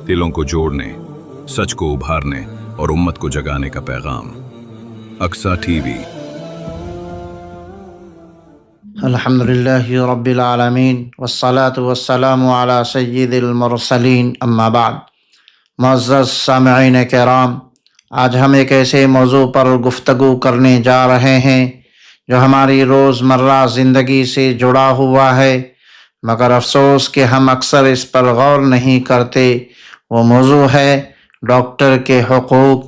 دلوں کو جوڑنے، سچ کو ابھارنے اور امت کو جگانے کا پیغام۔ Aqsa T V. الحمدللہ رب العالمین والصلاة والسلام علی سید المرسلین، اما بعد۔ معزز سامعین کرام، آج ہم ایک ایسے موضوع پر گفتگو کرنے جا رہے ہیں جو ہماری روزمرہ زندگی سے جڑا ہوا ہے، مگر افسوس کہ ہم اکثر اس پر غور نہیں کرتے۔ وہ موضوع ہے ڈاکٹر کے حقوق۔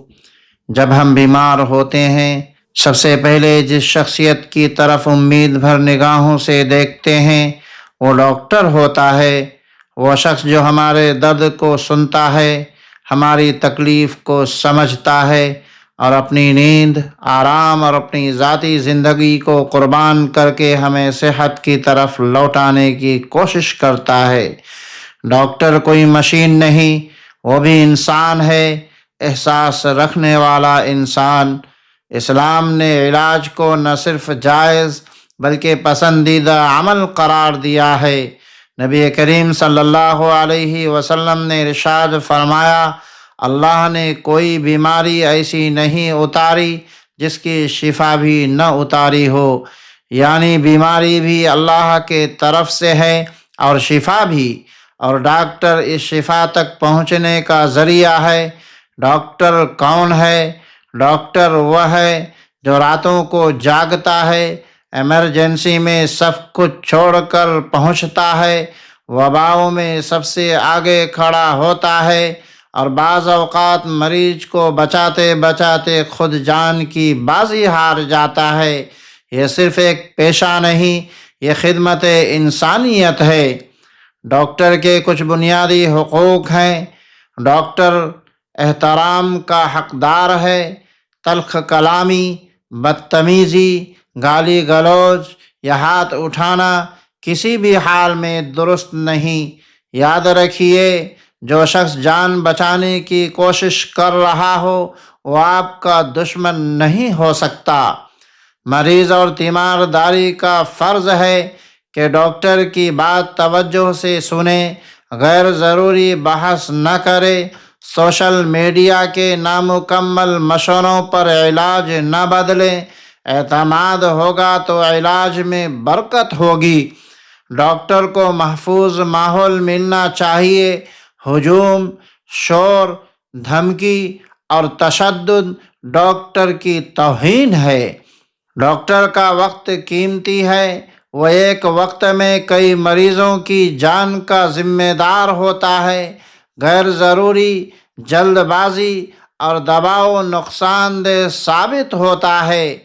جب ہم بیمار ہوتے ہیں، سب سے پہلے جس شخصیت کی طرف امید بھر نگاہوں سے دیکھتے ہیں وہ ڈاکٹر ہوتا ہے۔ وہ شخص جو ہمارے درد کو سنتا ہے، ہماری تکلیف کو سمجھتا ہے اور اپنی نیند، آرام اور اپنی ذاتی زندگی کو قربان کر کے ہمیں صحت کی طرف لوٹانے کی کوشش کرتا ہے۔ ڈاکٹر کوئی مشین نہیں، وہ بھی انسان ہے، احساس رکھنے والا انسان۔ اسلام نے علاج کو نہ صرف جائز بلکہ پسندیدہ عمل قرار دیا ہے۔ نبی کریم صلی اللہ علیہ وسلم نے ارشاد فرمایا، اللہ نے کوئی بیماری ایسی نہیں اتاری جس کی شفا بھی نہ اتاری ہو، یعنی بیماری بھی اللہ کے طرف سے ہے اور شفا بھی، اور ڈاکٹر اس شفا تک پہنچنے کا ذریعہ ہے۔ ڈاکٹر کون ہے؟ ڈاکٹر وہ ہے جو راتوں کو جاگتا ہے، ایمرجنسی میں سب کچھ چھوڑ کر پہنچتا ہے، وباؤں میں سب سے آگے کھڑا ہوتا ہے اور بعض اوقات مریض کو بچاتے بچاتے خود جان کی بازی ہار جاتا ہے۔ یہ صرف ایک پیشہ نہیں، یہ خدمت انسانیت ہے۔ ڈاکٹر کے کچھ بنیادی حقوق ہیں۔ ڈاکٹر احترام کا حقدار ہے۔ تلخ کلامی، بدتمیزی، گالی گلوچ یا ہاتھ اٹھانا کسی بھی حال میں درست نہیں۔ یاد رکھیے، جو شخص جان بچانے کی کوشش کر رہا ہو وہ آپ کا دشمن نہیں ہو سکتا۔ مریض اور تیمارداری کا فرض ہے کہ ڈاکٹر کی بات توجہ سے سنیں، غیر ضروری بحث نہ کرے، سوشل میڈیا کے نامکمل مشوروں پر علاج نہ بدلیں۔ اعتماد ہوگا تو علاج میں برکت ہوگی۔ ڈاکٹر کو محفوظ ماحول ملنا چاہیے۔ ہجوم، شور، دھمکی اور تشدد ڈاکٹر کی توہین ہے۔ ڈاکٹر کا وقت قیمتی ہے۔ وہ ایک وقت میں کئی مریضوں کی جان کا ذمہ دار ہوتا ہے۔ غیر ضروری جلد بازی اور دباؤ نقصان دہ ثابت ہوتا ہے۔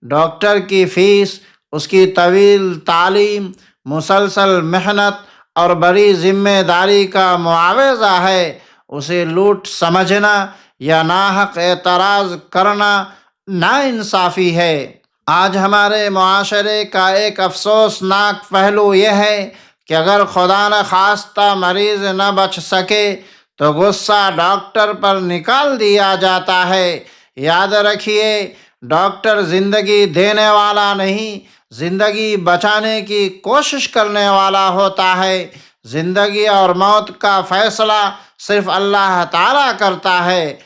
ڈاکٹر کی فیس اس کی طویل تعلیم، مسلسل محنت اور بڑی ذمہ داری کا معاوضہ ہے۔ اسے لوٹ سمجھنا یا ناحق اعتراض کرنا ناانصافی ہے۔ آج ہمارے معاشرے کا ایک افسوسناک پہلو یہ ہے کہ اگر خدا نخواستہ مریض نہ بچ سکے تو غصہ ڈاکٹر پر نکال دیا جاتا ہے۔ یاد رکھیے، ڈاکٹر زندگی دینے والا نہیں، زندگی بچانے کی کوشش کرنے والا ہوتا ہے۔ زندگی اور موت کا فیصلہ صرف اللہ تعالیٰ کرتا ہے۔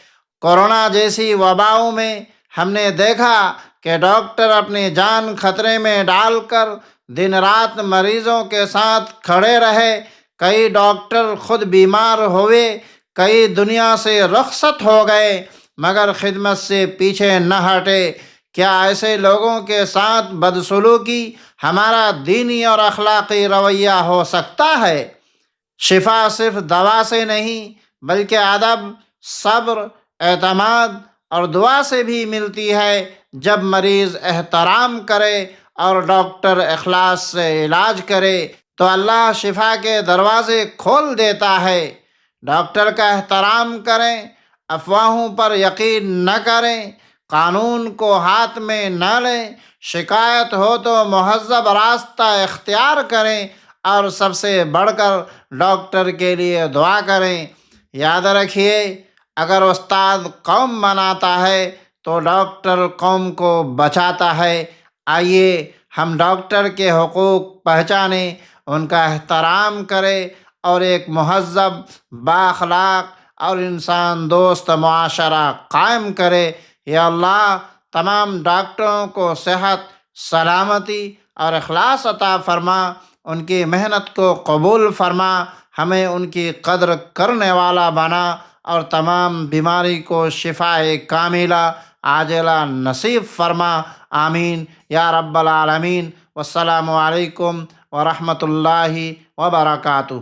کورونا جیسی وباؤں میں ہم نے دیکھا کہ ڈاکٹر اپنی جان خطرے میں ڈال کر دن رات مریضوں کے ساتھ کھڑے رہے۔ کئی ڈاکٹر خود بیمار ہوئے، کئی دنیا سے رخصت ہو گئے، مگر خدمت سے پیچھے نہ ہٹے۔ کیا ایسے لوگوں کے ساتھ بدسلوکی ہمارا دینی اور اخلاقی رویہ ہو سکتا ہے؟ شفا صرف دوا سے نہیں بلکہ ادب، صبر، اعتماد اور دعا سے بھی ملتی ہے۔ جب مریض احترام کرے اور ڈاکٹر اخلاص سے علاج کرے تو اللہ شفا کے دروازے کھول دیتا ہے۔ ڈاکٹر کا احترام کریں، افواہوں پر یقین نہ کریں، قانون کو ہاتھ میں نہ لیں، شکایت ہو تو مہذب راستہ اختیار کریں اور سب سے بڑھ کر ڈاکٹر کے لیے دعا کریں۔ یاد رکھیے، اگر استاد قوم بناتا ہے تو ڈاکٹر قوم کو بچاتا ہے۔ آئیے ہم ڈاکٹر کے حقوق پہچانیں، ان کا احترام کریں اور ایک مہذب، بااخلاق اور انسان دوست معاشرہ قائم کرے۔ یا اللہ، تمام ڈاکٹروں کو صحت، سلامتی اور اخلاص عطا فرما، ان کی محنت کو قبول فرما، ہمیں ان کی قدر کرنے والا بنا، اور تمام بیماری کو شفاء کاملہ عاجلہ نصیب فرما۔ آمین یا رب العالمین۔ والسلام علیکم ورحمۃ اللہ وبرکاتہ۔